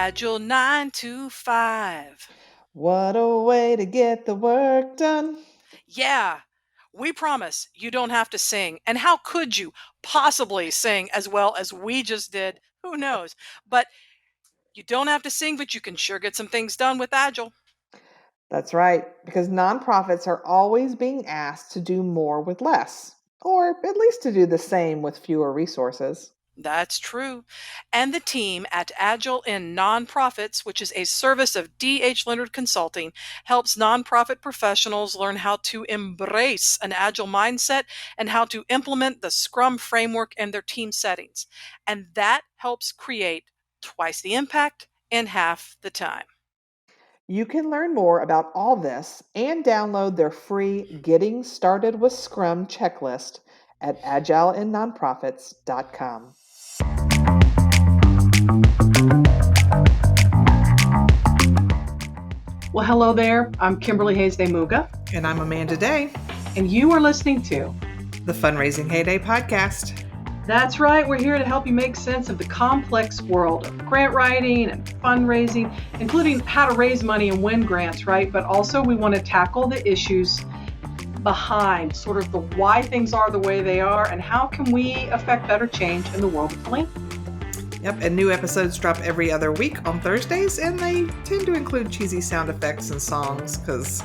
Agile 9 to 5. What a way to get the work done. Yeah, we promise you don't have to sing. And how could you possibly sing as well as we just did? Who knows? But you don't have to sing, but you can sure get some things done with Agile. That's right, because nonprofits are always being asked to do more with less, or at least to do the same with fewer resources. That's true. And the team at Agile in Nonprofits, which is a service of D.H. Leonard Consulting, helps nonprofit professionals learn how to embrace an Agile mindset and how to implement the Scrum framework in their team settings. And that helps create twice the impact in half the time. You can learn more about all this and download their free Getting Started with Scrum checklist at agileinnonprofits.com. Well, hello there. I'm Kimberly Hayes de Muga. And I'm Amanda Day. And you are listening to the Fundraising Heyday podcast. That's right. We're here to help you make sense of the complex world of grant writing and fundraising, including how to raise money and win grants, right? But also we want to tackle the issues behind sort of the why things are the way they are and how can we affect better change in the world of philanthropy. Yep, and new episodes drop every other week on Thursdays, and they tend to include cheesy sound effects and songs because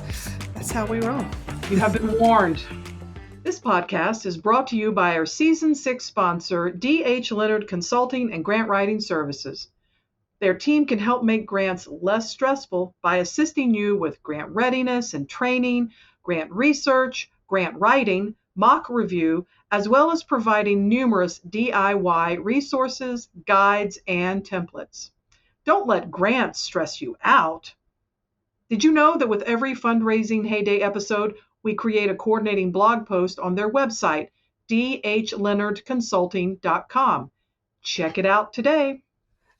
that's how we roll. You have been warned. This podcast is brought to you by our Season 6 sponsor, D.H. Leonard Consulting and Grant Writing Services. Their team can help make grants less stressful by assisting you with grant readiness and training, grant research, grant writing, mock review, as well as providing numerous DIY resources, guides, and templates. Don't let grants stress you out. Did you know that with every Fundraising Heyday episode, we create a coordinating blog post on their website, dhleonardconsulting.com. Check it out today.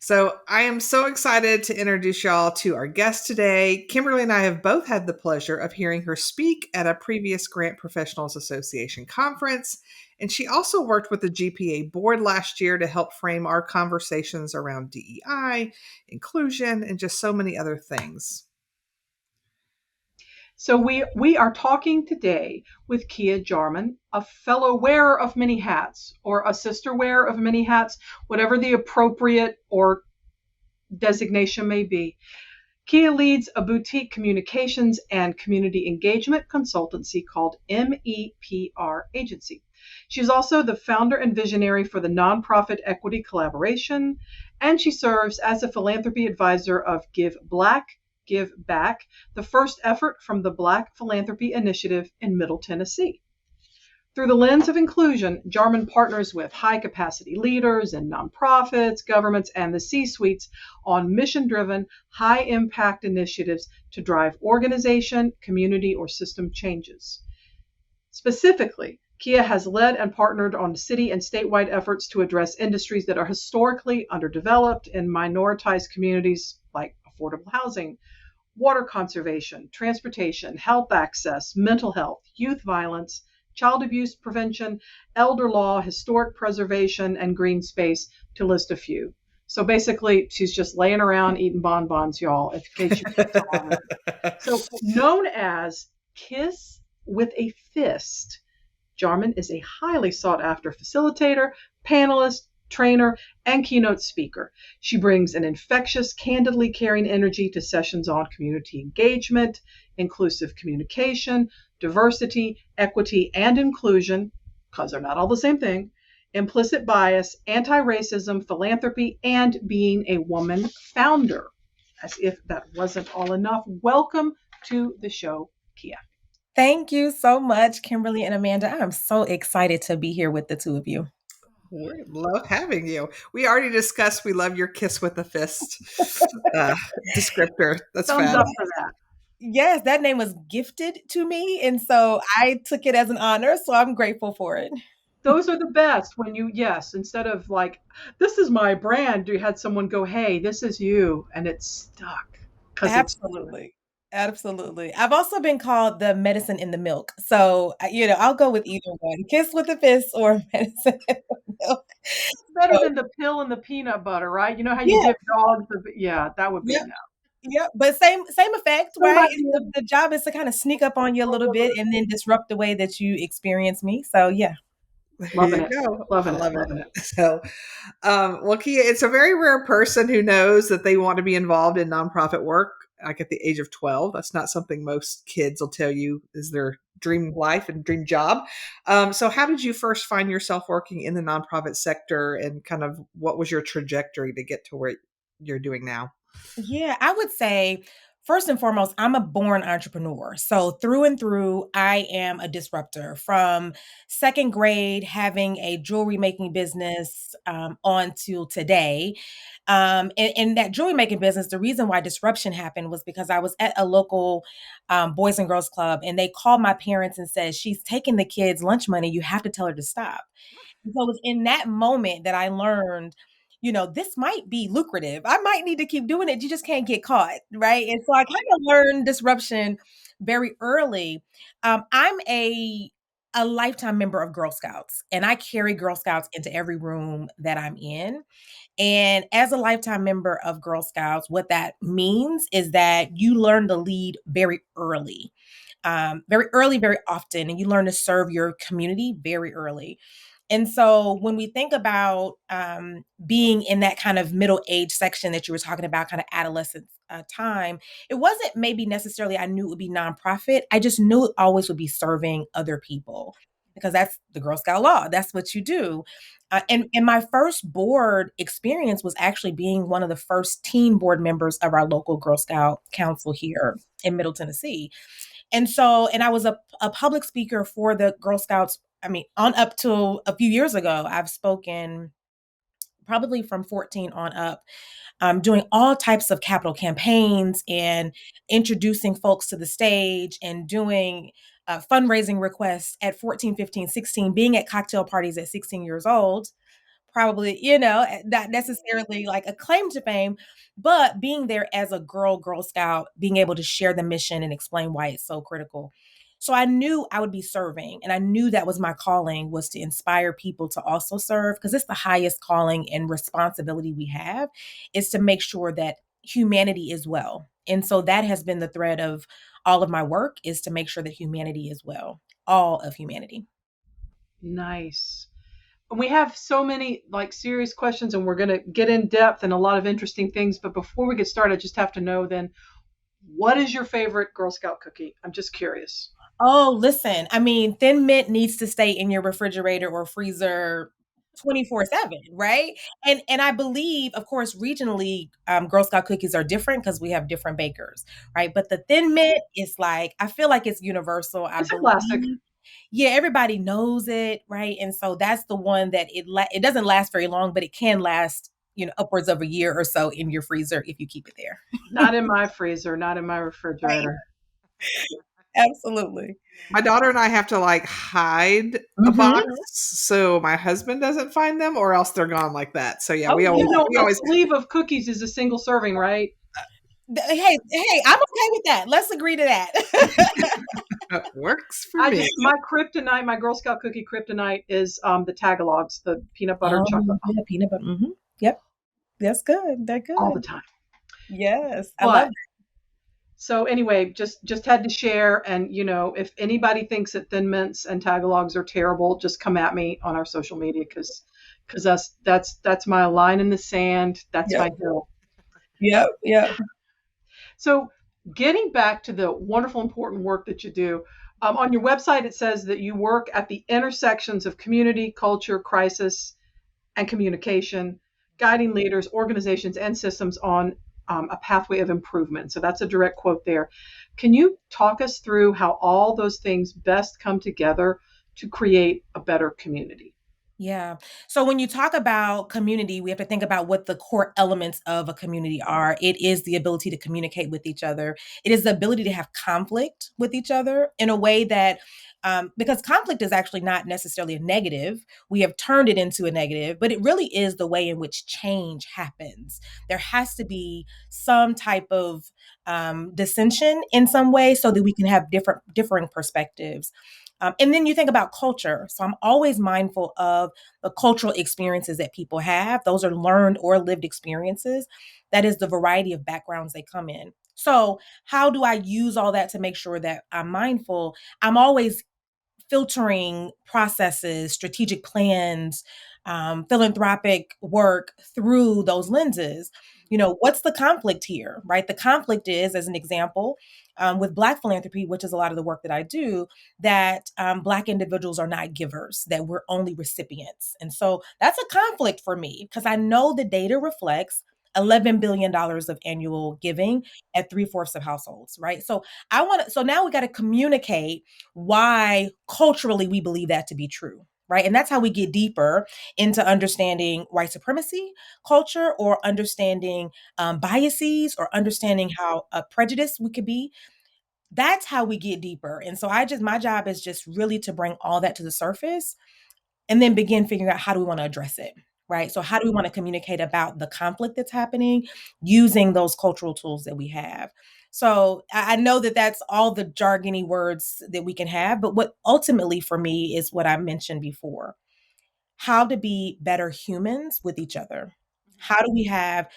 So I am so excited to introduce y'all to our guest today. Kimberly and I have both had the pleasure of hearing her speak at a previous Grant Professionals Association conference. And she also worked with the GPA board last year to help frame our conversations around DEI, inclusion, and just so many other things. So we are talking today with Kia Jarmon, a fellow wearer of many hats, or a sister wearer of many hats, whatever the appropriate or designation may be. Kia leads a boutique communications and community engagement consultancy called MEPR Agency. She's also the founder and visionary for the nonprofit Equity Collaboration, and she serves as a philanthropy advisor of Give Black, Give Back, the first effort from the Black Philanthropy Initiative in Middle Tennessee. Through the lens of inclusion, Jarmon partners with high-capacity leaders in nonprofits, governments, and the C-suites on mission-driven, high-impact initiatives to drive organization, community, or system changes. Specifically, Kia has led and partnered on city and statewide efforts to address industries that are historically underdeveloped in minoritized communities like affordable housing, water conservation, transportation, health access, mental health, youth violence, child abuse prevention, elder law, historic preservation, and green space, to list a few. So basically, she's just laying around eating bonbons, y'all, in case you can't tell. So known as Kiss with a Fist, Jarmon is a highly sought-after facilitator, panelist, trainer, and keynote speaker. She brings an infectious, candidly caring energy to sessions on community engagement, inclusive communication, diversity, equity, and inclusion, because they're not all the same thing, implicit bias, anti-racism, philanthropy, and being a woman founder. As if that wasn't all enough, welcome to the show, Kia. Thank you so much, Kimberly and Amanda. I'm so excited to be here with the two of you. We love having you. We already discussed we love your kiss with a fist descriptor. That's Thumbs up for that. Yes, that name was gifted to me, and so I took it as an honor, so I'm grateful for it. Those are the best when you, instead of like, this is my brand, you had someone go, hey, this is you, and it's stuck. Absolutely. Absolutely. I've also been called the medicine in the milk. So, I'll go with either one, kiss with a fist or medicine in the milk. better So, than the pill and the peanut butter, right? You know how you yeah, give dogs the, yeah, that would be yep, no. yep. But same effect, Same right? It's idea. the job is to kind of sneak up on you a little bit and then disrupt the way that you experience me. So yeah. There Loving you it. go. I Loving it. love Loving it. it. So, well, Kia, it's a very rare person who knows that they want to be involved in nonprofit work, like at the age of 12. That's not something most kids will tell you is their dream life and dream job. So, how did you first find yourself working in the nonprofit sector, and kind of what was your trajectory to get to where you're doing now? Yeah, I would say first and foremost, I'm a born entrepreneur. So through and through, I am a disruptor. From second grade, having a jewelry making business on to today. And that jewelry making business, the reason why disruption happened was because I was at a local Boys and Girls Club, and they called my parents and said, "She's taking the kids' lunch money. You have to tell her to stop." And so it was in that moment that I learned, this might be lucrative. I might need to keep doing it. You just can't get caught, right? And so I kind of learned disruption very early. I'm a lifetime member of Girl Scouts, and I carry Girl Scouts into every room that I'm in. And as a lifetime member of Girl Scouts, what that means is that you learn to lead very early, very often, and you learn to serve your community very early. And so when we think about being in that kind of middle age section that you were talking about, kind of adolescent time, it wasn't maybe necessarily I knew it would be nonprofit. I just knew it always would be serving other people because that's the Girl Scout law. That's what you do. And my first board experience was actually being one of the first teen board members of our local Girl Scout council here in Middle Tennessee. And I was a public speaker for the Girl Scouts. I mean, on up to a few years ago, I've spoken probably from 14 on up, doing all types of capital campaigns and introducing folks to the stage and doing fundraising requests at 14, 15, 16, being at cocktail parties at 16 years old, probably, not necessarily like a claim to fame, but being there as a Girl Scout, being able to share the mission and explain why it's so critical. So I knew I would be serving, and I knew that was my calling, was to inspire people to also serve, because it's the highest calling and responsibility we have, is to make sure that humanity is well. And so that has been the thread of all of my work, is to make sure that humanity is well, all of humanity. Nice. We have so many like serious questions, and we're going to get in depth and a lot of interesting things. But before we get started, I just have to know then, what is your favorite Girl Scout cookie? I'm just curious. Oh, listen, I mean, Thin Mint needs to stay in your refrigerator or freezer 24/7, right? And I believe, of course, regionally, Girl Scout cookies are different because we have different bakers, right? But the Thin Mint is like, I feel like it's universal. I It's a classic. believe, yeah, everybody knows it, right? And so that's the one that it doesn't last very long, but it can last, upwards of a year or so in your freezer if you keep it there. Not in my freezer, not in my Right. refrigerator. Absolutely. My daughter and I have to like hide a box Mhm. so my husband doesn't find them, or else they're gone like that. So yeah, Oh, we always You yeah. know, we a always sleeve of cookies is a single serving, right? Hey, I'm okay with that. Let's agree to that. works for I me. just my kryptonite, my Girl Scout cookie kryptonite is the Tagalogs, the peanut butter chocolate, Oh, yeah, peanut butter. Yep, that's good. They're all the good. time. Yes, I love But that. so anyway, just had to share. And if anybody thinks that Thin Mints and Tagalogs are terrible, just come at me on our social media, because that's my line in the sand. That's Yep, my hill. yep, yep. So getting back to the wonderful, important work that you do, on your website it says that you work at the intersections of community, culture, crisis, and communication, guiding leaders, organizations, and systems on a pathway of improvement. So that's a direct quote there. Can you talk us through how all those things best come together to create a better community? Yeah. So when you talk about community, we have to think about what the core elements of a community are. It is the ability to communicate with each other. It is the ability to have conflict with each other in a way that, because conflict is actually not necessarily a negative. We have turned it into a negative, but it really is the way in which change happens. There has to be some type of dissension in some way so that we can have different differing perspectives. And then you think about culture. So I'm always mindful of the cultural experiences that people have. Those are learned or lived experiences. That is the variety of backgrounds they come in. So, how do I use all that to make sure that I'm mindful? I'm always filtering processes, strategic plans, philanthropic work through those lenses. What's the conflict here, right? The conflict is, as an example, with Black philanthropy, which is a lot of the work that I do, that Black individuals are not givers, that we're only recipients. And so that's a conflict for me because I know the data reflects $11 billion of annual giving at three-fourths of households, right? So now we got to communicate why culturally we believe that to be true, right? And that's how we get deeper into understanding white supremacy culture, or understanding biases, or understanding how a prejudice we could be. That's how we get deeper. And so my job is just really to bring all that to the surface and then begin figuring out how do we want to address it, right? So how do we want to communicate about the conflict that's happening using those cultural tools that we have? So I know that that's all the jargony words that we can have, but what ultimately for me is what I mentioned before: how to be better humans with each other. How do we have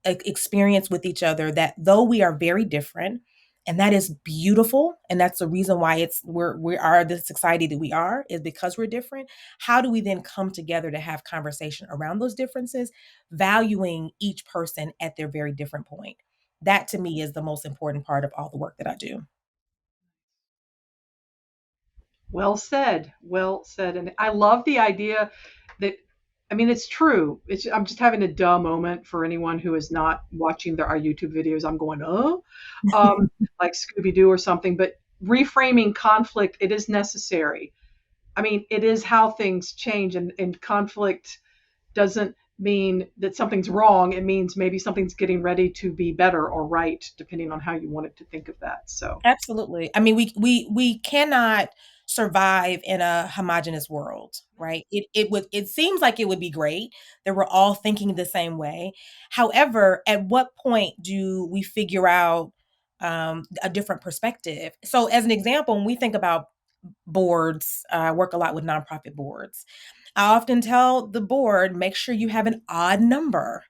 experience with each other that, though we are very different, and that is beautiful, and that's the reason why we are the society that we are, is because we're different. How do we then come together to have conversation around those differences, valuing each person at their very different point? That to me is the most important part of all the work that I do. Well said. Well said. And I love the idea that, I mean, it's true. I'm just having a duh moment for anyone who is not watching our YouTube videos. I'm going, oh, like Scooby Doo or something. But reframing conflict, it is necessary. I mean, it is how things change, and conflict doesn't mean that something's wrong. It means maybe something's getting ready to be better or right, depending on how you want it to think of that. So, Absolutely. I mean, we cannot survive in a homogenous world, right? It seems like it would be great that we're all thinking the same way. However, at what point do we figure out a different perspective? So, as an example, when we think about boards, I work a lot with nonprofit boards. I often tell the board, make sure you have an odd number,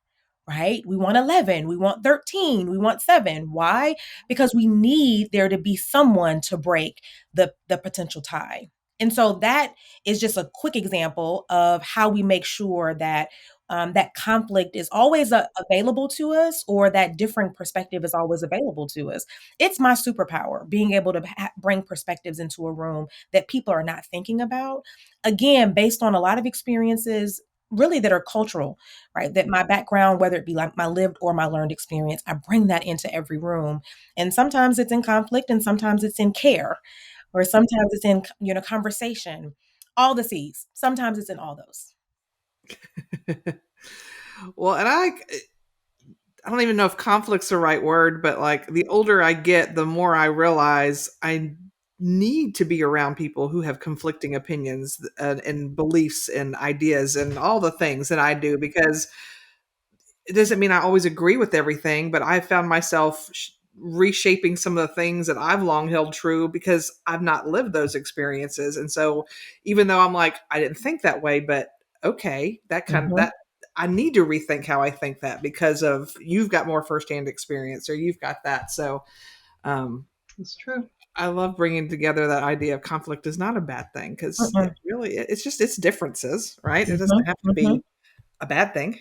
right? We want 11, we want 13, we want 7. Why? Because we need there to be someone to break the potential tie. And so that is just a quick example of how we make sure that that conflict is always available to us, or that different perspective is always available to us. It's my superpower, being able to bring perspectives into a room that people are not thinking about. Again, based on a lot of experiences, really that are cultural, right? That my background, whether it be like my lived or my learned experience, I bring that into every room. And sometimes it's in conflict, and sometimes it's in care, or sometimes it's in, conversation. All the C's. Sometimes it's in all those. Well, and I don't even know if conflict's the right word, but like the older I get, the more I realize I need to be around people who have conflicting opinions and beliefs and ideas and all the things that I do, because it doesn't mean I always agree with everything, but I found myself reshaping some of the things that I've long held true because I've not lived those experiences. And so even though I'm like, I didn't think that way, but okay, Mhm. that I need to rethink how I think that because of you've got more firsthand experience or you've got that. So um, it's true. I love bringing together that idea of conflict is not a bad thing because it Mm-mm. really, it's just, it's differences, right? It doesn't Mhm. have to Mhm. be a bad thing.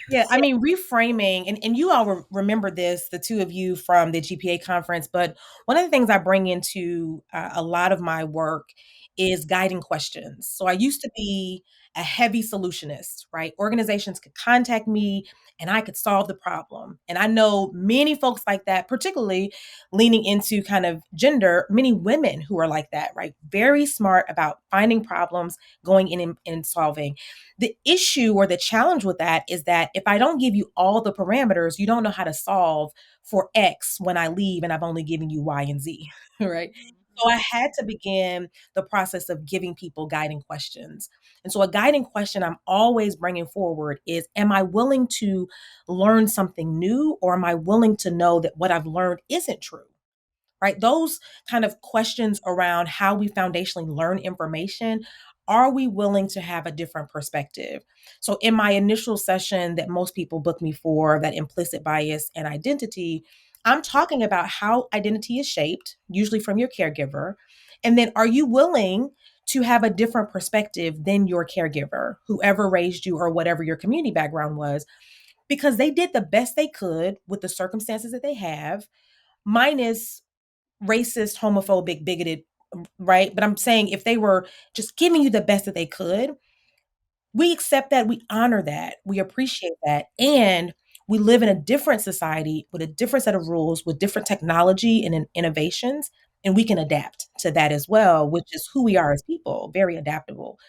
Yeah, I mean, reframing, and you all remember this, the two of you from the GPA conference, but one of the things I bring into a lot of my work is guiding questions. So I used to be a heavy solutionist, right? Organizations could contact me and I could solve the problem. And I know many folks like that, particularly leaning into kind of gender, many women who are like that, right? Very smart about finding problems, going in and solving. The issue or the challenge with that is that if I don't give you all the parameters, you don't know how to solve for X when I leave and I've only given you Y and Z, right? So I had to begin the process of giving people guiding questions. And so a guiding question I'm always bringing forward is, am I willing to learn something new, or am I willing to know that what I've learned isn't true? right? Those kind of questions around how we foundationally learn information. Are we willing to have a different perspective? So, in my initial session that most people book me for, that implicit bias and identity, I'm talking about how identity is shaped, usually from your caregiver. And then, are you willing to have a different perspective than your caregiver, whoever raised you or whatever your community background was? Because they did the best they could with the circumstances that they have, minus racist, homophobic, bigoted, right? But I'm saying if they were just giving you the best that they could, we accept that, we honor that, we appreciate that. And we live in a different society with a different set of rules, with different technology and innovations. And we can adapt to that as well, which is who we are as people, very adaptable.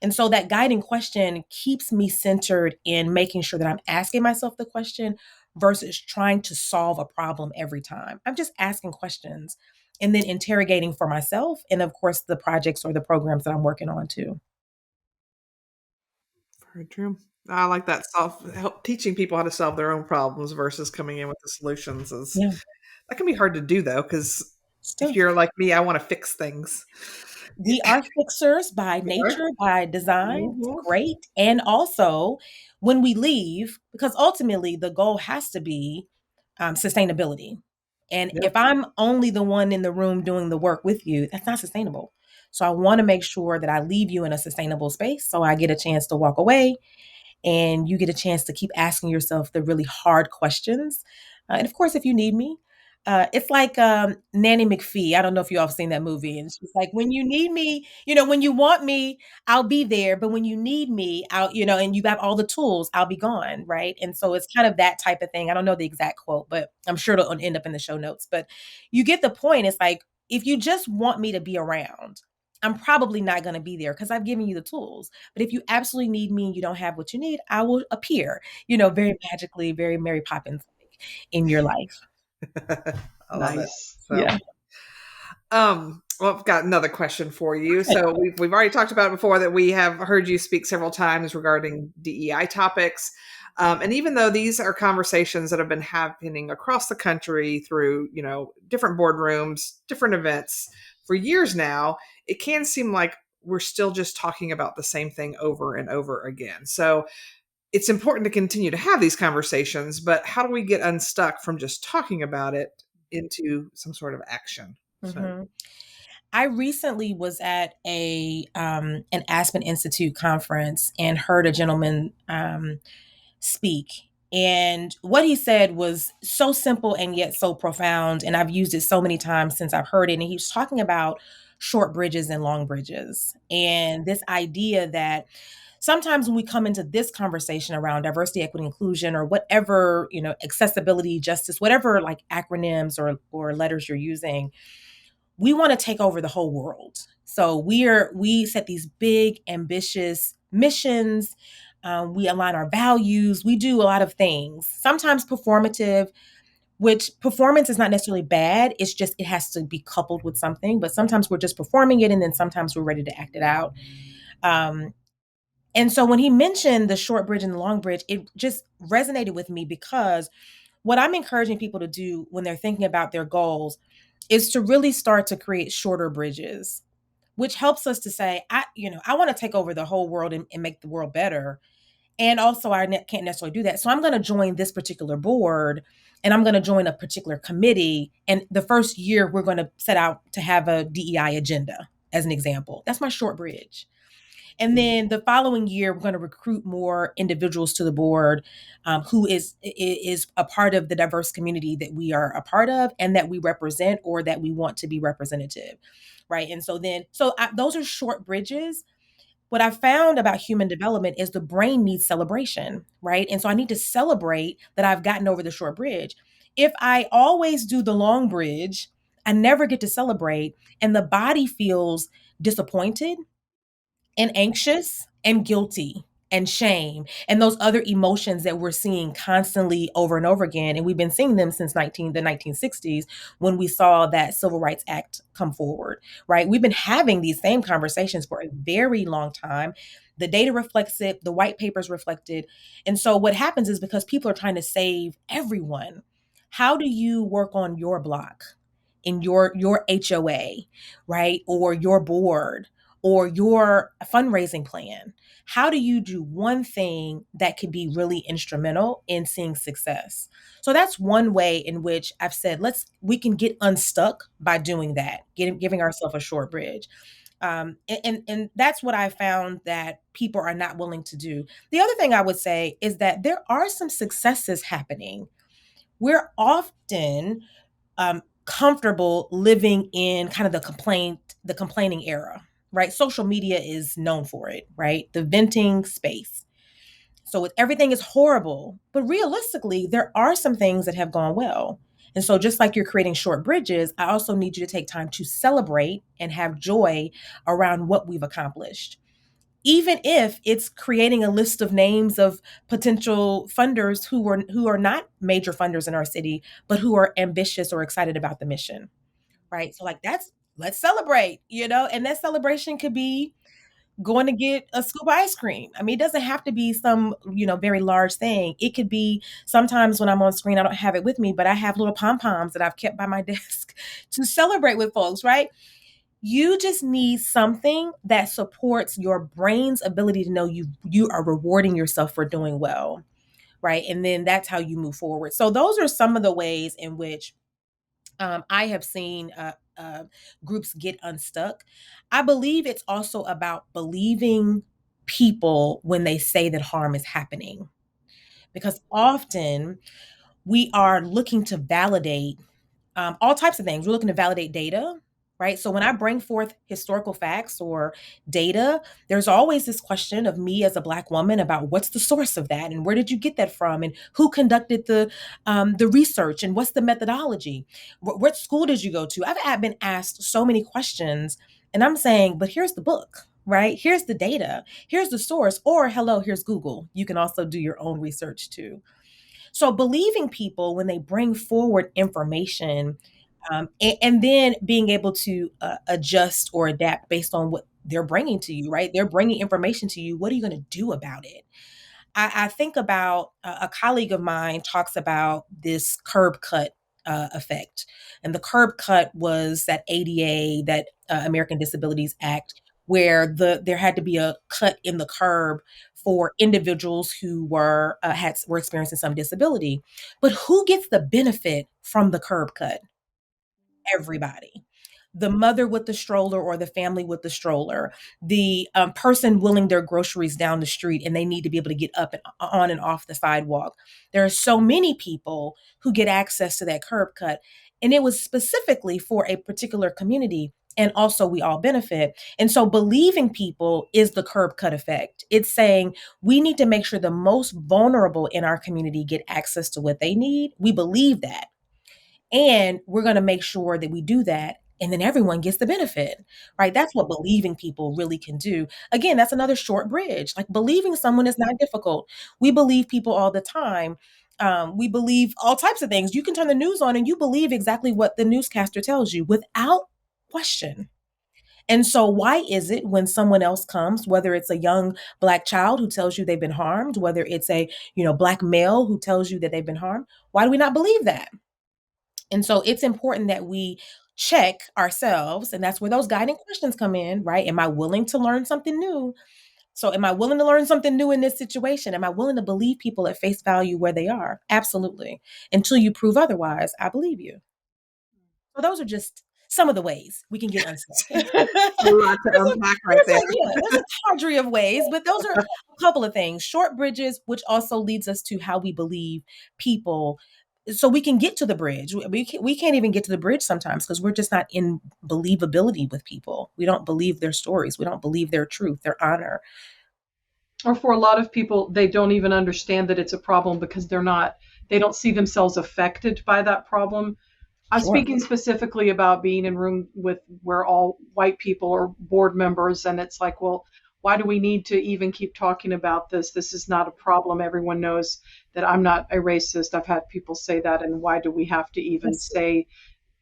And so that guiding question keeps me centered in making sure that I'm asking myself the question versus trying to solve a problem every time. I'm just asking questions and then interrogating for myself. And of course, the projects or the programs that I'm working on too. Very true. I like that help teaching people how to solve their own problems versus coming in with the solutions is Yeah, that can be hard to do though, because if still. you're like me, I want to fix things. We are fixers by We are. nature, by design. It's Mhm. great. And also, when we leave, because ultimately the goal has to be sustainability. And Yep. if I'm only the one in the room doing the work with you, that's not sustainable. So I want to make sure that I leave you in a sustainable space so I get a chance to walk away and you get a chance to keep asking yourself the really hard questions. And of course, if you need me, it's like Nanny McPhee. I don't know if you all have seen that movie. And she's like, when you need me, when you want me, I'll be there. But when you need me, and you got all the tools, I'll be gone. Right. And so it's kind of that type of thing. I don't know the exact quote, but I'm sure it'll end up in the show notes. But you get the point. It's like, if you just want me to be around, I'm probably not going to be there because I've given you the tools. But if you absolutely need me and you don't have what you need, I will appear, very magically, very Mary Poppins in your life. I love it. Nice. So, Yeah. well, I've got another question for you. So we've already talked about it before that we have heard you speak several times regarding DEI topics. And even though these are conversations that have been happening across the country through, different boardrooms, different events for years now, it can seem like we're still just talking about the same thing over and over again. So it's important to continue to have these conversations, but how do we get unstuck from just talking about it into some sort of action? So, Mhm. I recently was at an Aspen Institute conference and heard a gentleman speak. And what he said was so simple and yet so profound. And I've used it so many times since I've heard it. And he was talking about short bridges and long bridges. And this idea that sometimes when we come into this conversation around diversity, equity, inclusion, or whatever, accessibility, justice, whatever like acronyms or letters you're using, we want to take over the whole world. So we set these big, ambitious missions. We align our values. We do a lot of things. Sometimes performative, which performance is not necessarily bad. It's just it has to be coupled with something. But sometimes we're just performing it, and then sometimes we're ready to act it out. Um, and so when he mentioned the short bridge and the long bridge, it just resonated with me because what I'm encouraging people to do when they're thinking about their goals is to really start to create shorter bridges, which helps us to say, I want to take over the whole world and make the world better. And also, can't necessarily do that. So I'm going to join this particular board and I'm going to join a particular committee. And the first year, we're going to set out to have a DEI agenda, as an example. That's my short bridge. And then the following year, we're going to recruit more individuals to the board who is a part of the diverse community that we are a part of and that we represent or that we want to be representative, right? And those are short bridges. What I found about human development is the brain needs celebration, right? And so I need to celebrate that I've gotten over the short bridge. If I always do the long bridge, I never get to celebrate, and the body feels disappointed and anxious and guilty and shame and those other emotions that we're seeing constantly over and over again. And we've been seeing them since the 1960s when we saw that Civil Rights Act come forward, right? We've been having these same conversations for a very long time. The data reflects it, the white papers reflect it. And so what happens is because people are trying to save everyone, how do you work on your block? in your HOA, right? Or your board or your fundraising plan? How do you do one thing that could be really instrumental in seeing success? So that's one way in which I've said, we can get unstuck by doing that, giving ourselves a short bridge. And that's what I found that people are not willing to do. The other thing I would say is that there are some successes happening. We're often comfortable living in kind of the complaining era, right? Social media is known for it, right? The venting space. So everything is horrible, but realistically, there are some things that have gone well. And so, just like you're creating short bridges, I also need you to take time to celebrate and have joy around what we've accomplished. Even if it's creating a list of names of potential funders who are not major funders in our city, but who are ambitious or excited about the mission, right? So, like, that's let's celebrate, and that celebration could be going to get a scoop of ice cream. I mean, it doesn't have to be some, very large thing. It could be sometimes when I'm on screen, I don't have it with me, but I have little pom poms that I've kept by my desk to celebrate with folks, right? You just need something that supports your brain's ability to know you are rewarding yourself for doing well, right? And then that's how you move forward. So those are some of the ways in which I have seen groups get unstuck. I believe it's also about believing people when they say that harm is happening, because often we are looking to validate all types of things. We're looking to validate data, right? So when I bring forth historical facts or data, there's always this question of me as a Black woman about what's the source of that and where did you get that from and who conducted the research and what's the methodology? What school did you go to? I've been asked so many questions, and I'm saying, but here's the book. Right? Here's the data. Here's the source. Or, hello, here's Google. You can also do your own research too. So believing people when they bring forward information, and then being able to adjust or adapt based on what they're bringing to you, right? They're bringing information to you. What are you going to do about it? I think about a colleague of mine talks about this curb cut effect. And the curb cut was that ADA, that American Disabilities Act, where there had to be a cut in the curb for individuals who were experiencing some disability. But who gets the benefit from the curb cut? Everybody. The mother with the stroller or the family with the stroller, the person wheeling their groceries down the street and they need to be able to get up and on and off the sidewalk. There are so many people who get access to that curb cut. And it was specifically for a particular community. And also, we all benefit. And so, believing people is the curb cut effect. It's saying we need to make sure the most vulnerable in our community get access to what they need. We believe that. And we're going to make sure that we do that. And then everyone gets the benefit, right? That's what believing people really can do. Again, that's another short bridge. Like, believing someone is not difficult. We believe people all the time. We believe all types of things. You can turn the news on and you believe exactly what the newscaster tells you without question. And so, why is it when someone else comes, whether it's a young Black child who tells you they've been harmed, whether it's a Black male who tells you that they've been harmed, why do we not believe that? And so it's important that we check ourselves. And that's where those guiding questions come in, right? Am I willing to learn something new? So, am I willing to learn something new in this situation? Am I willing to believe people at face value where they are? Absolutely. Until you prove otherwise, I believe you. So, those are just some of the ways we can get unstuck. A lot to unpack right there. There's a cadre of ways, but those are a couple of things. Short bridges, which also leads us to how we believe people, so we can get to the bridge. We can't even get to the bridge sometimes because we're just not in believability with people. We don't believe their stories. We don't believe their truth, their honor. Or for a lot of people, they don't even understand that it's a problem because they don't see themselves affected by that problem. I'm Sure. speaking specifically about being in room where all white people are board members, and it's like, well, why do we need to even keep talking about this? This is not a problem. Everyone knows that I'm not a racist. I've had people say that, and why do we have to even say?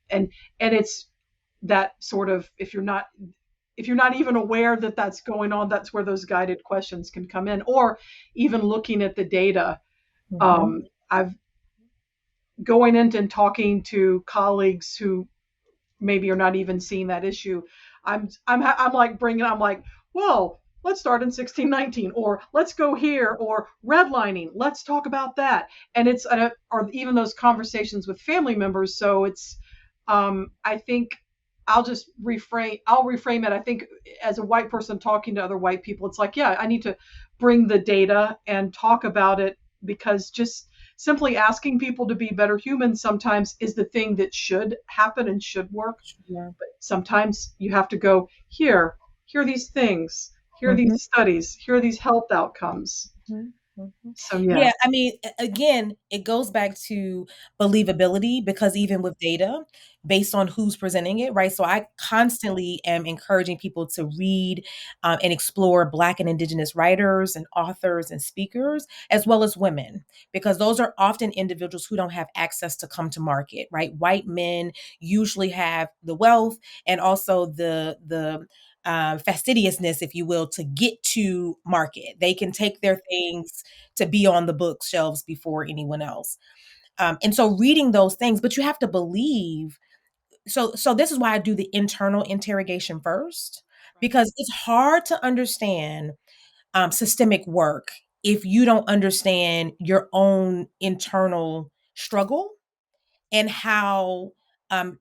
And it's that sort of, if you're not even aware that that's going on, that's where those guided questions can come in, or even looking at the data. Mhm. I've going into and talking to colleagues who maybe are not even seeing that issue. I'm like bringing, I'm like, well, let's start in 1619, or let's go here, or redlining, let's talk about that. And it's or even those conversations with family members. So it's I think I'll reframe it. I think as a white person talking to other white people, it's like, yeah, I need to bring the data and talk about it, because just simply asking people to be better humans sometimes is the thing that should happen and should work. Yeah. But sometimes you have to go, here are these things, here are Mhm. these studies, here are these health outcomes. Mhm, mhm. So yeah. Yeah, I mean, again, it goes back to believability, because even with data, based on who's presenting it, right? So I constantly am encouraging people to read and explore Black and Indigenous writers and authors and speakers, as well as women, because those are often individuals who don't have access to come to market, right? White men usually have the wealth and also the fastidiousness, if you will, to get to market. They can take their things to be on the bookshelves before anyone else. And so reading those things, but you have to believe. So this is why I do the internal interrogation first, because it's hard to understand systemic work if you don't understand your own internal struggle and how um,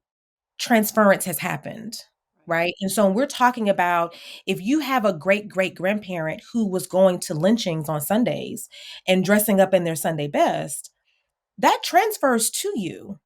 transference has happened, right? And so when we're talking about, if you have a great great grandparent who was going to lynchings on Sundays and dressing up in their Sunday best, that transfers to you.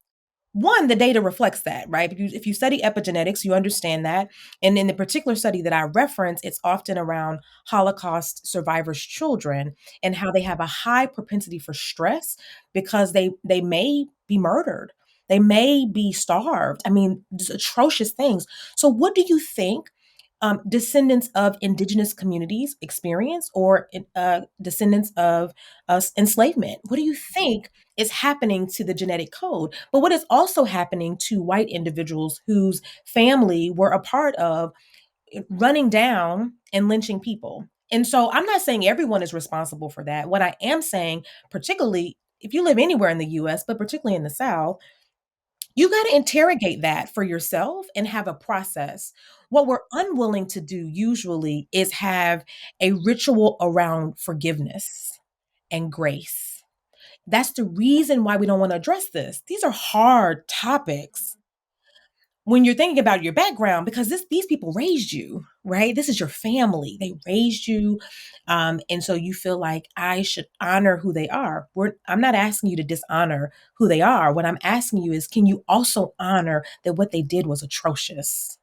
One, the data reflects that, right? If you study epigenetics, you understand that. And in the particular study that I reference, it's often around Holocaust survivors' children and how they have a high propensity for stress because they may be murdered. They may be starved. I mean, just atrocious things. So, what do you think descendants of indigenous communities experience, or descendants of enslavement? What do you think is happening to the genetic code? But what is also happening to white individuals whose family were a part of running down and lynching people? And so I'm not saying everyone is responsible for that. What I am saying, particularly if you live anywhere in the US, but particularly in the South, you got to interrogate that for yourself and have a process. What we're unwilling to do usually is have a ritual around forgiveness and grace. That's the reason why we don't want to address this. These are hard topics when you're thinking about your background, because these people raised you, right? This is your family. They raised you. And so you feel like I should honor who they are. I'm not asking you to dishonor who they are. What I'm asking you is, can you also honor that what they did was atrocious?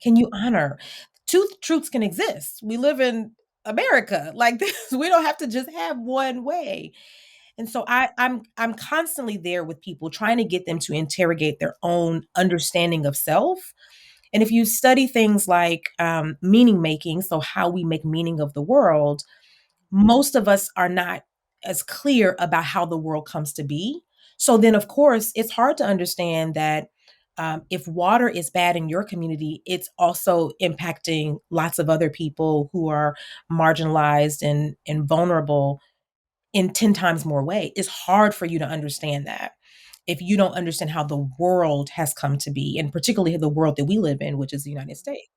Can you honor? Two truths can exist. We live in America like this. We don't have to just have one way. And so I'm constantly there with people, trying to get them to interrogate their own understanding of self. And if you study things like meaning making, so how we make meaning of the world, most of us are not as clear about how the world comes to be. So then, of course, it's hard to understand that if water is bad in your community, it's also impacting lots of other people who are marginalized and vulnerable in 10 times more way. It's hard for you to understand that if you don't understand how the world has come to be, and particularly the world that we live in, which is the United States.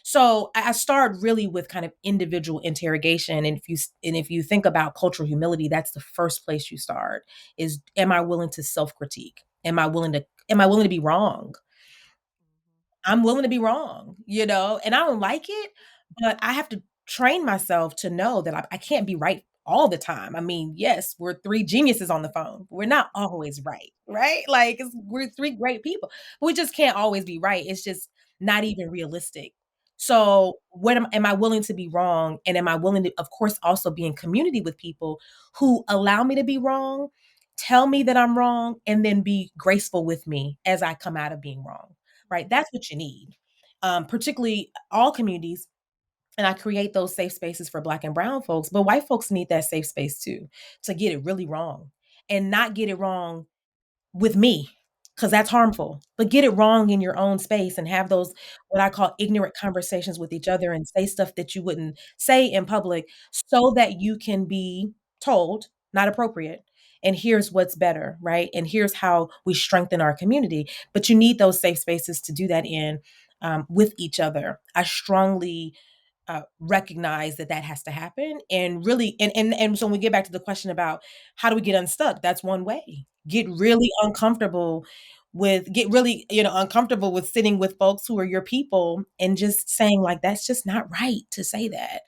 So I start really with kind of individual interrogation. And if you think about cultural humility, that's the first place you start. Is, am I willing to self-critique? Am I willing to be wrong? I'm willing to be wrong, and I don't like it, but I have to train myself to know that I can't be right all the time. I mean, yes, we're three geniuses on the phone. We're not always right, right? Like, we're three great people. We just can't always be right. It's just not even realistic. So, what am I willing to be wrong? And am I willing to, of course, also be in community with people who allow me to be wrong, tell me that I'm wrong, and then be graceful with me as I come out of being wrong, right? That's what you need. Particularly all communities. And I create those safe spaces for Black and Brown folks, but white folks need that safe space too, to get it really wrong and not get it wrong with me, because that's harmful, but get it wrong in your own space and have those, what I call, ignorant conversations with each other, and say stuff that you wouldn't say in public, so that you can be told not appropriate. and here's what's better, right? And here's how we strengthen our community. But you need those safe spaces to do that in, with each other. I strongly recognize that that has to happen, and really, and so when we get back to the question about how do we get unstuck, that's one way. Get really uncomfortable get really, uncomfortable with sitting with folks who are your people and just saying, like, that's just not right to say that,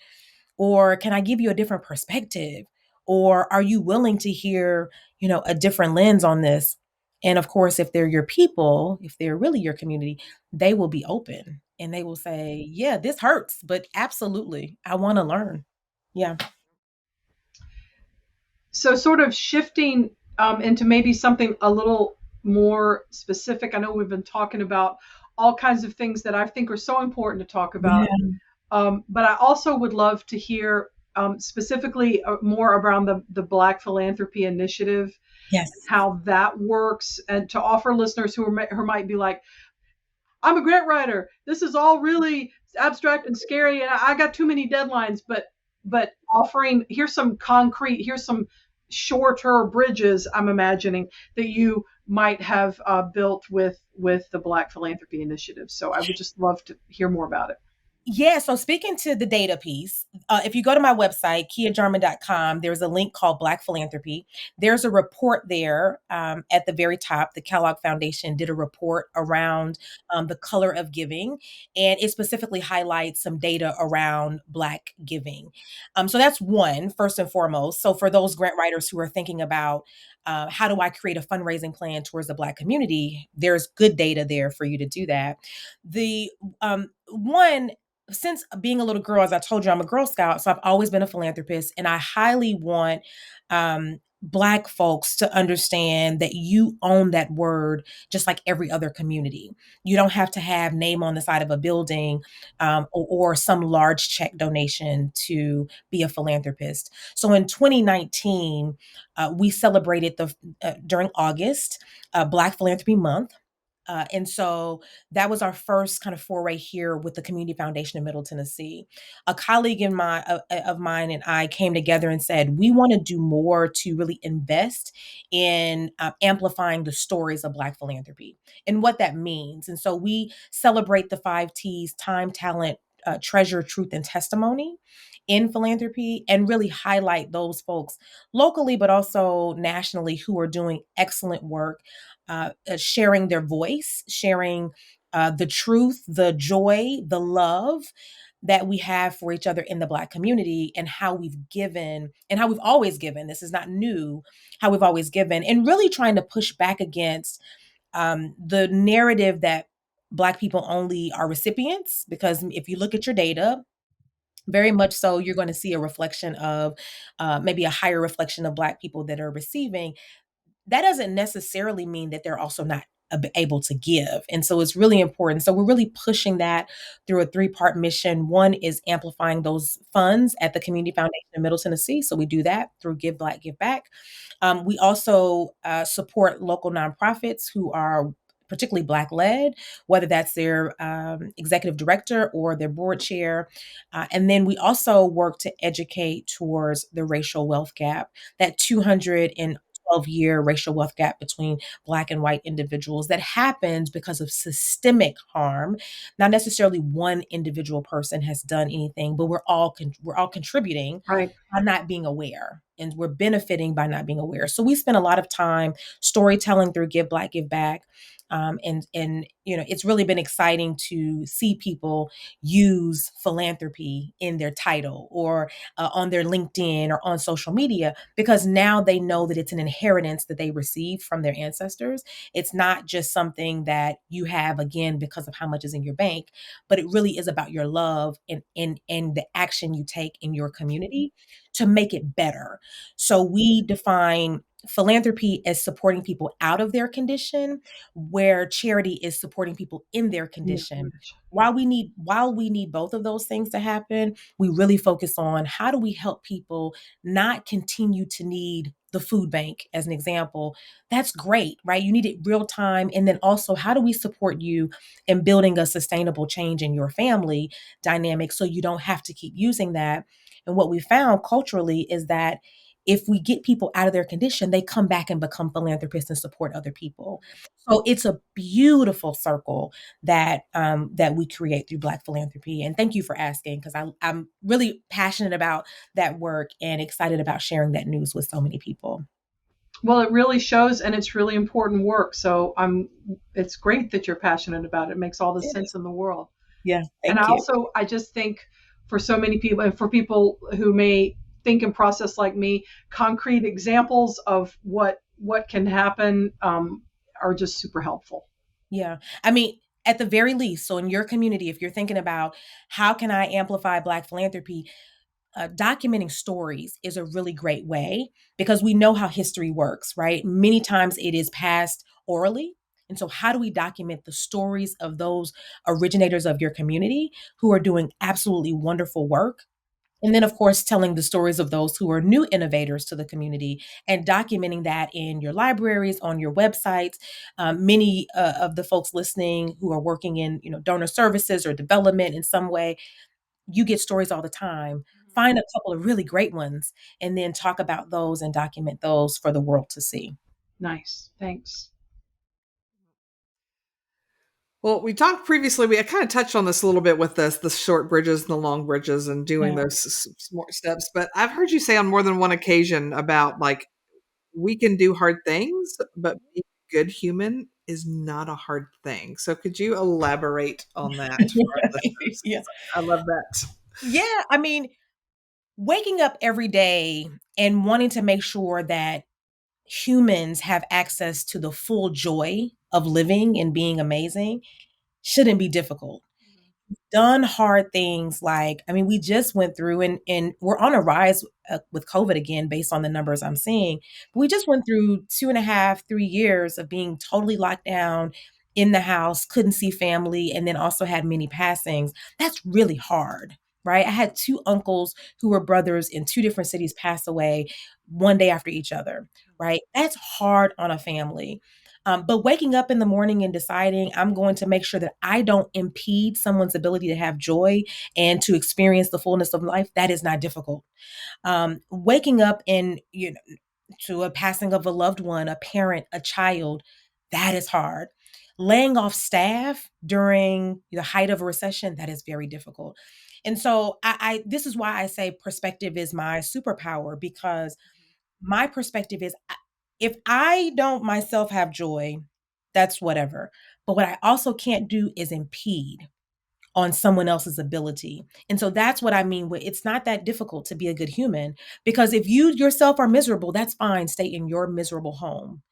or can I give you a different perspective, or are you willing to hear, a different lens on this? And of course, if they're your people, if they're really your community, they will be open and they will say, yeah, this hurts, but absolutely, I want to learn. Yeah. So, sort of shifting into maybe something a little more specific. I know we've been talking about all kinds of things that I think are so important to talk about, Yeah. but I also would love to hear specifically more around the Black Philanthropy Initiative, Yes. how that works, and to offer listeners who might be like, I'm a grant writer. This is all really abstract and scary, and I got too many deadlines. But offering, here's some concrete, here's some shorter bridges. I'm imagining that you might have built with the Black Philanthropy Initiative. So I would just love to hear more about it. Yeah, so speaking to the data piece, if you go to my website, kiajarmon.com, there's a link called Black Philanthropy. There's a report there at the very top. The Kellogg Foundation did a report around the color of giving, and it specifically highlights some data around Black giving. So that's one, first and foremost. So for those grant writers who are thinking about how do I create a fundraising plan towards the Black community, there's good data there for you to do that. The one, since being a little girl, as I told you, I'm a Girl Scout, so I've always been a philanthropist, and I highly want Black folks to understand that you own that word just like every other community. You don't have to have name on the side of a building, or some large check donation to be a philanthropist. So in 2019, we celebrated during August, Black Philanthropy Month. And so that was our first kind of foray here with the Community Foundation of Middle Tennessee. A colleague of mine and I came together and said, we want to do more to really invest in amplifying the stories of Black philanthropy and what that means. And so we celebrate the 5 T's: time, talent, treasure, truth, and testimony in philanthropy, and really highlight those folks locally, but also nationally, who are doing excellent work, sharing their voice, sharing the truth, the joy, the love that we have for each other in the Black community, and how we've given and how we've always given. This is not new, how we've always given, and really trying to push back against the narrative that Black people only are recipients. Because if you look at your data, very much so, you're going to see a reflection of maybe a higher reflection of Black people that are receiving. That doesn't necessarily mean that they're also not able to give. And so it's really important. So we're really pushing that through a 3-part mission. One is amplifying those funds at the Community Foundation in Middle Tennessee. So we do that through Give Black, Give Back. We also support local nonprofits who are particularly Black led, whether that's their executive director or their board chair. And then we also work to educate towards the racial wealth gap, that 212-year racial wealth gap between Black and white individuals that happens because of systemic harm. Not necessarily one individual person has done anything, but we're all contributing Right. by not being aware, and we're benefiting by not being aware. So we spend a lot of time storytelling through Give Black, Give Back. And it's really been exciting to see people use philanthropy in their title, or on their LinkedIn or on social media, because now they know that it's an inheritance that they received from their ancestors. It's not just something that you have, again, because of how much is in your bank, but it really is about your love and the action you take in your community to make it better. So we define philanthropy as supporting people out of their condition, where charity is supporting people in their condition. While we need both of those things to happen, we really focus on how do we help people not continue to need the food bank, as an example. That's great, right? You need it real time. And then also, how do we support you in building a sustainable change in your family dynamic so you don't have to keep using that? And what we found culturally is that if we get people out of their condition, they come back and become philanthropists and support other people. So it's a beautiful circle that we create through Black philanthropy. And thank you for asking, because I'm really passionate about that work and excited about sharing that news with so many people. Well, it really shows, and it's really important work. So it's great that you're passionate about it. It makes all the sense in the world. Yeah, And thank you. I just think for so many people, and for people who may think and process like me, concrete examples of what can happen are just super helpful. Yeah. I mean, at the very least, so in your community, if you're thinking about how can I amplify Black philanthropy, documenting stories is a really great way because we know how history works, right? Many times it is passed orally. And so, how do we document the stories of those originators of your community who are doing absolutely wonderful work? And then, of course, telling the stories of those who are new innovators to the community and documenting that in your libraries, on your websites. Many of the folks listening who are working in, donor services or development in some way, you get stories all the time. Find a couple of really great ones and then talk about those and document those for the world to see. Nice. Thanks. Well, we talked previously, we kind of touched on this a little bit with the short bridges and the long bridges and doing Yeah. those smart steps. But I've heard you say on more than one occasion about like, we can do hard things, but being a good human is not a hard thing. So could you elaborate on that for our listeners? Yeah. I love that. Yeah. I mean, waking up every day and wanting to make sure that humans have access to the full joy of living and being amazing shouldn't be difficult. Done hard things like, I mean, we just went through and we're on a rise with COVID again, based on the numbers I'm seeing. But we just went through 2.5, 3 years of being totally locked down in the house, couldn't see family, and then also had many passings. That's really hard, right? I had two uncles who were brothers in two different cities pass away one day after each other, right? That's hard on a family. But waking up in the morning and deciding I'm going to make sure that I don't impede someone's ability to have joy and to experience the fullness of life, that is not difficult. Waking up in, to a passing of a loved one, a parent, a child, that is hard. Laying off staff during the height of a recession, that is very difficult. And so this is why I say perspective is my superpower, because my perspective is if I don't myself have joy, that's whatever. But what I also can't do is impede on someone else's ability. And so that's what I mean with it's not that difficult to be a good human, because if you yourself are miserable, that's fine. Stay in your miserable home.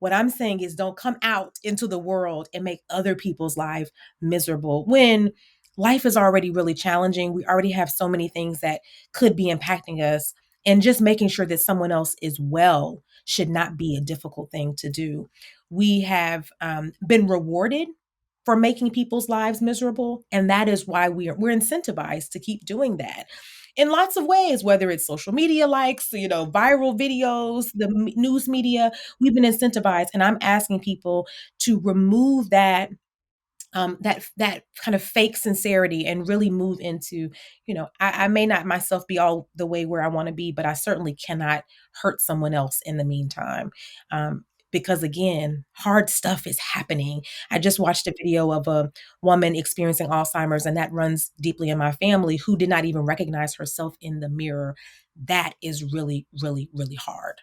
What I'm saying is don't come out into the world and make other people's life miserable when life is already really challenging. We already have so many things that could be impacting us. And just making sure that someone else is well should not be a difficult thing to do. We have been rewarded for making people's lives miserable. And that is why we're incentivized to keep doing that in lots of ways, whether it's social media likes, viral videos, the news media, we've been incentivized. And I'm asking people to remove that kind of fake sincerity and really move into, I may not myself be all the way where I want to be, but I certainly cannot hurt someone else in the meantime. Because again, hard stuff is happening. I just watched a video of a woman experiencing Alzheimer's, and that runs deeply in my family, who did not even recognize herself in the mirror. That is really, really, really hard.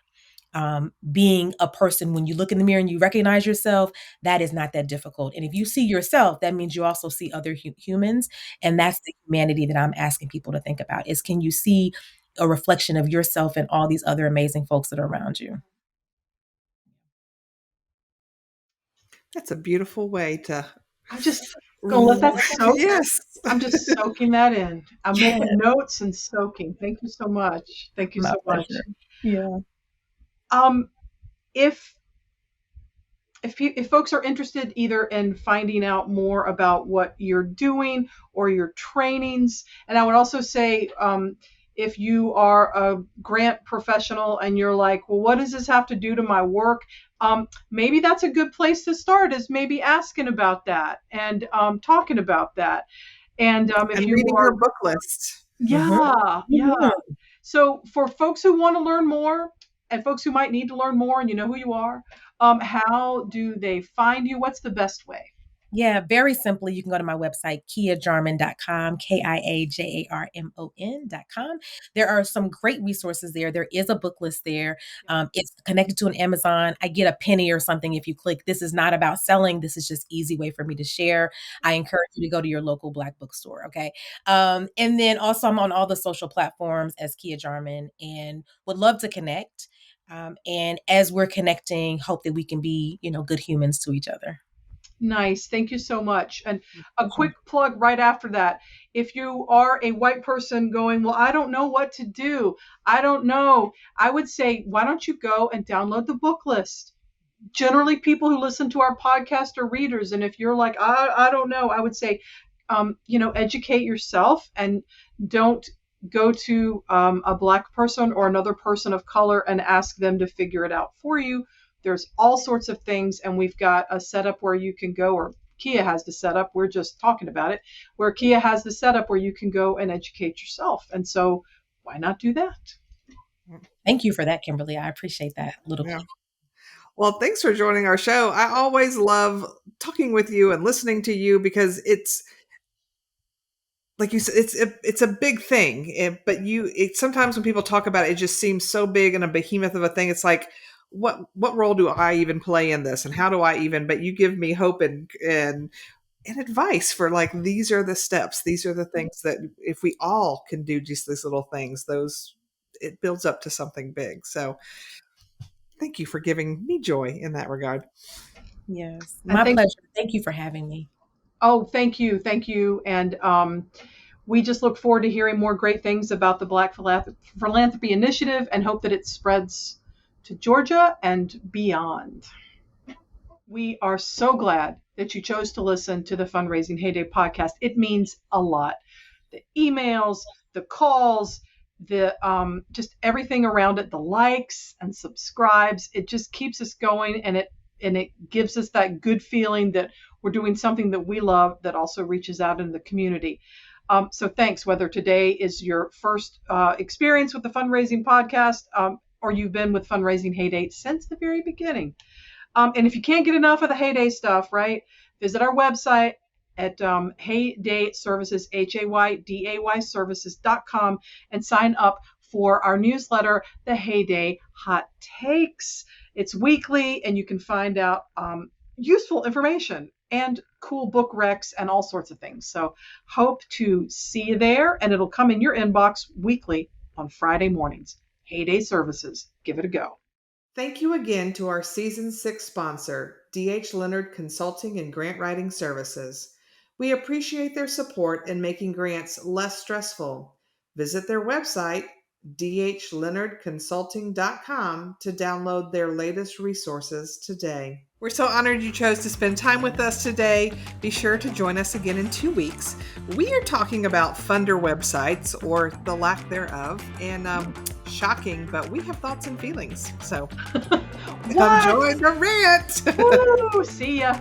Being a person, when you look in the mirror and you recognize yourself, that is not that difficult. And if you see yourself, that means you also see other humans. And that's the humanity that I'm asking people to think about is, can you see a reflection of yourself and all these other amazing folks that are around you? That's a beautiful way to. I'm just gonna let that soak. Yes. I'm just soaking that in. I'm Yeah. making notes and soaking. Thank you so much. Thank you My so much. pleasure. Yeah. If folks are interested either in finding out more about what you're doing or your trainings, and I would also say, if you are a grant professional and you're like, well, what does this have to do to my work? Maybe that's a good place to start, is maybe asking about that and talking about that. And if And you reading are, her book list. yeah, yeah. Mhm. So for folks who want to learn more and folks who might need to learn more and you know who you are, how do they find you? What's the best way? Yeah, very simply, you can go to my website, kiajarmon.com, kiajarmon.com. There are some great resources there. There is a book list there. It's connected to an Amazon. I get a penny or something if you click. This is not about selling. This is just easy way for me to share. I encourage you to go to your local Black bookstore, okay? And then also I'm on all the social platforms as Kia Jarmon and would love to connect. And as we're connecting, hope that we can be, good humans to each other. Nice. Thank you so much. And a quick plug right after that. If you are a white person going, well, I don't know what to do. I don't know. I would say, why don't you go and download the book list? Generally, people who listen to our podcast are readers. And if you're like, I don't know, I would say, educate yourself and don't go to a Black person or another person of color and ask them to figure it out for you. There's all sorts of things, and we've got a setup where you can go, or Kia has the setup, we're just talking about it, where Kia has the setup where you can go and educate yourself. And so why not do that? Thank you for that, Kimberly. I appreciate that little. Yeah. Well, thanks for joining our show. I always love talking with you and listening to you because it's, like you said, it's a big thing. But sometimes when people talk about it, it just seems so big and a behemoth of a thing. It's like, what role do I even play in this, and how do I even? But you give me hope and advice for, like, these are the steps, these are the things that if we all can do just these little things, it builds up to something big. So thank you for giving me joy in that regard. Yes, my pleasure. Thank you for having me. Oh, thank you. Thank you. And we just look forward to hearing more great things about the Black Philanthropy Initiative and hope that it spreads to Georgia and beyond. We are so glad that you chose to listen to the Fundraising Heyday podcast. It means a lot. The emails, the calls, the just everything around it, the likes and subscribes, it just keeps us going, and it gives us that good feeling that we're doing something that we love that also reaches out in the community. So thanks, whether today is your first experience with the fundraising podcast or you've been with Fundraising Heyday since the very beginning. And if you can't get enough of the Heyday stuff, right, visit our website at Heyday Services, HAYDAY services.com, and sign up for our newsletter, the Heyday Hot Takes. It's weekly, and you can find out useful information and cool book recs and all sorts of things. So hope to see you there, and it'll come in your inbox weekly on Friday mornings. Heyday Services. Give it a go. Thank you again to our Season 6 sponsor, D.H. Leonard Consulting and Grant Writing Services. We appreciate their support in making grants less stressful. Visit their website, dhleonardconsulting.com, to download their latest resources today. We're so honored you chose to spend time with us today. Be sure to join us again in 2 weeks. We are talking about funder websites, or the lack thereof, and shocking, but we have thoughts and feelings. So enjoy the rant. Woo, see ya.